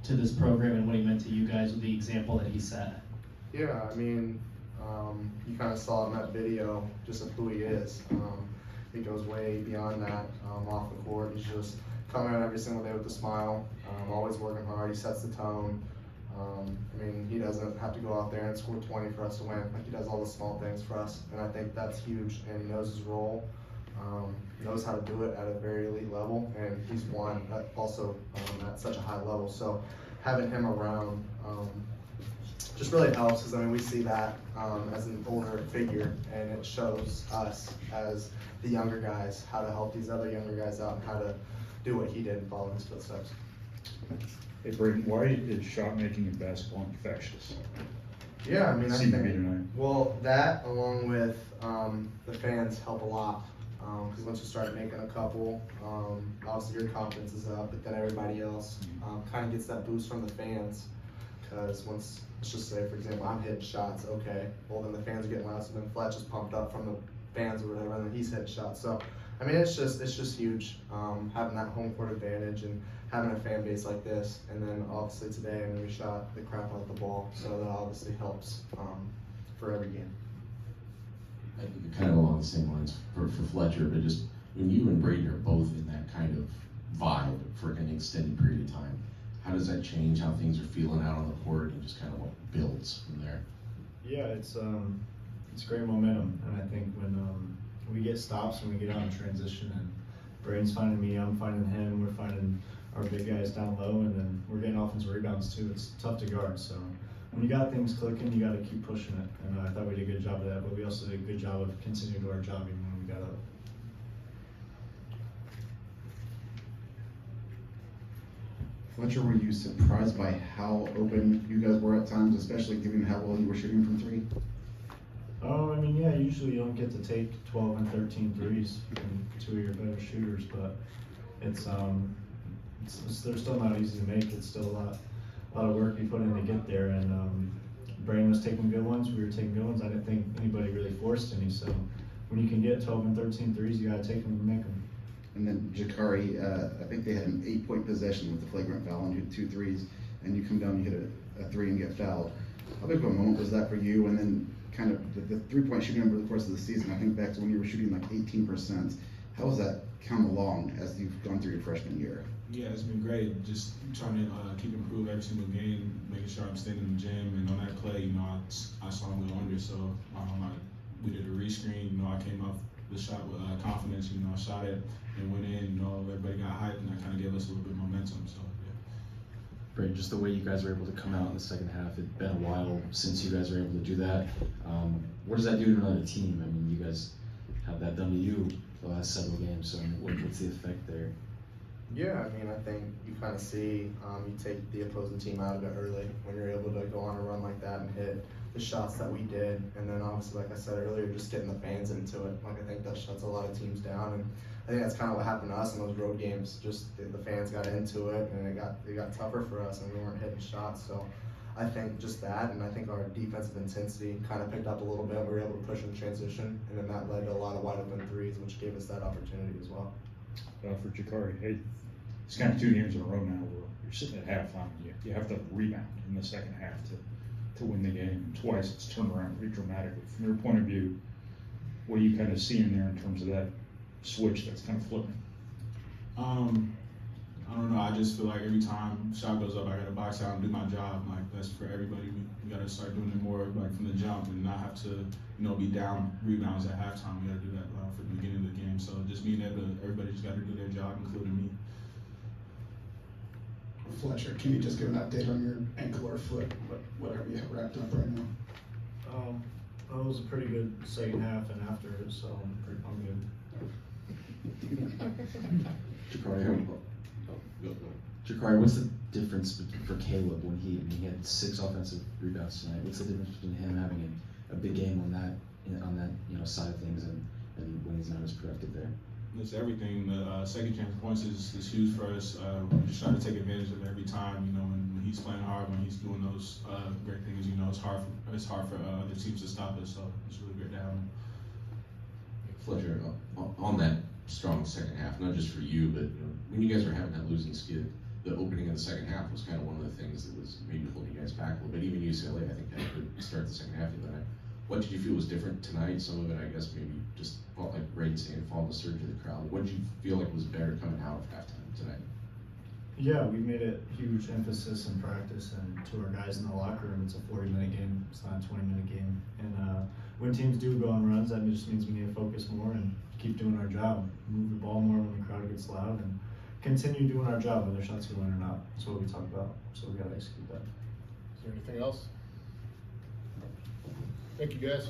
to this program and what he meant to you guys with the example that he set? Yeah, I mean, you kind of saw in that video just of who he is. He goes way beyond that off the court. He's just coming out every single day with a smile, always working hard. He sets the tone. I mean, he doesn't have to go out there and score 20 for us to win. Like, he does all the small things for us, and I think that's huge. And he knows his role, knows how to do it at a very elite level, and he's won also at such a high level. So having him around just really helps, because I mean, we see that as an older figure, and it shows us as the younger guys how to help these other younger guys out and how to do what he did and follow his footsteps. Hey Braden, why is shot making in basketball infectious? Yeah, I mean, I Seemed to be think, tonight. well, that along with the fans help a lot, because once you start making a couple, obviously your confidence is up, but then everybody else kind of gets that boost from the fans, because once, let's just say, for example, I'm hitting shots, okay, well then the fans are getting loud, so then Fletch is pumped up from the fans or whatever, and then he's hitting shots. So I mean, it's just huge, having that home court advantage and having a fan base like this. And then obviously today, I mean, we shot the crap out of the ball, so that obviously helps for every game. I think kind of along the same lines for Fletcher, but just when you and Braden are both in that kind of vibe for an extended period of time, how does that change how things are feeling out on the court and just kind of what builds from there? Yeah, it's great momentum, and I think when we get stops and we get out in transition, and Braden's finding me, I'm finding him, we're finding our big guys down low, and then we're getting offensive rebounds too. It's tough to guard, so when you got things clicking, you got to keep pushing it, and I thought we did a good job of that, but we also did a good job of continuing to our job even when we got up. Fletcher, were you surprised by how open you guys were at times, especially given how well you were shooting from three? Oh, I mean, yeah, usually you don't get to take 12 and 13 threes from two of your better shooters, but they're still not easy to make. It's still a lot of work you put in to get there, and Braden was taking good ones, we were taking good ones. I didn't think anybody really forced any, so when you can get 12 and 13 threes, you gotta take them and make them. And then Gicarri, I think they had an 8-point possession with the flagrant foul and you had 2 threes, and you come down, you hit a 3 and get fouled. How big of a moment was that for you? And then kind of the 3-point shooting over the course of the season, I think back to when you were shooting like 18%. How has that come along as you've gone through your freshman year? Yeah, it's been great. Just trying to keep improving every single game, making sure I'm staying in the gym. And on that play, you know, I saw him go under, so we did a rescreen. You know, I came off the shot with confidence. You know, I shot it and went in. You know, everybody got hyped, and that kind of gave us a little bit of momentum. So yeah. Braden, just the way you guys were able to come out in the second half, it's been a while since you guys were able to do that. What does that do to another team? I mean, you guys have that done to you the last several games, so what's the effect there? Yeah, I mean, I think you kind of see you take the opposing team out of it early when you're able to go on a run like that and hit the shots that we did. And then obviously, like I said earlier, just getting the fans into it. Like, I think that shuts a lot of teams down. And I think that's kind of what happened to us in those road games. Just the fans got into it, and it got tougher for us, and we weren't hitting shots. So I think just that, and I think our defensive intensity kind of picked up a little bit. We were able to push in transition, and then that led to a lot of wide open threes, which gave us that opportunity as well. For Gicarri, hey, it's kind of 2 games in a row now where you're sitting at halftime. You have to rebound in the second half to win the game. Twice it's turned around pretty dramatically. From your point of view, what do you kind of see in there in terms of that switch that's kind of flipping? I don't know. I just feel like every time shot goes up, I got to box out and do my job. Like, that's for everybody. We got to start doing it more like from the jump and not have to, you know, be down rebounds at halftime. We got to do that from the beginning of the game. So just being able to, everybody just got to do their job, including me. Fletcher, can you just give an update on your ankle or foot, whatever you have wrapped up right now? It was a pretty good second half and after it, so I'm good. Gicarri, what's the difference for Caleb when he had 6 offensive rebounds tonight? What's the difference between him having a big game on that side of things and when he's not as productive there? It's everything. The second chance points is huge for us. We just try to take advantage of it every time. You know, when he's playing hard, when he's doing those great things, you know, it's hard for other teams to stop us. So it's really great to have him. Fletcher, on that strong second half, not just for you, but when you guys were having that losing skid, the opening of the second half was kind of one of the things that was maybe holding you guys back a little bit. Even UCLA, I think, had a good start the second half the other night. What did you feel was different tonight? Some of it, I guess, maybe just felt like Braden saying, following the surge of the crowd. What did you feel like was better coming out of halftime tonight? Yeah, we've made a huge emphasis in practice and to our guys in the locker room. It's a 40-minute game. It's not a 20-minute game. And when teams do go on runs, that just means we need to focus more and keep doing our job. Move the ball more when the crowd gets loud and continue doing our job whether shots go in or not. That's what we talk about. So we got to execute that. Is there anything else? Thank you, guys.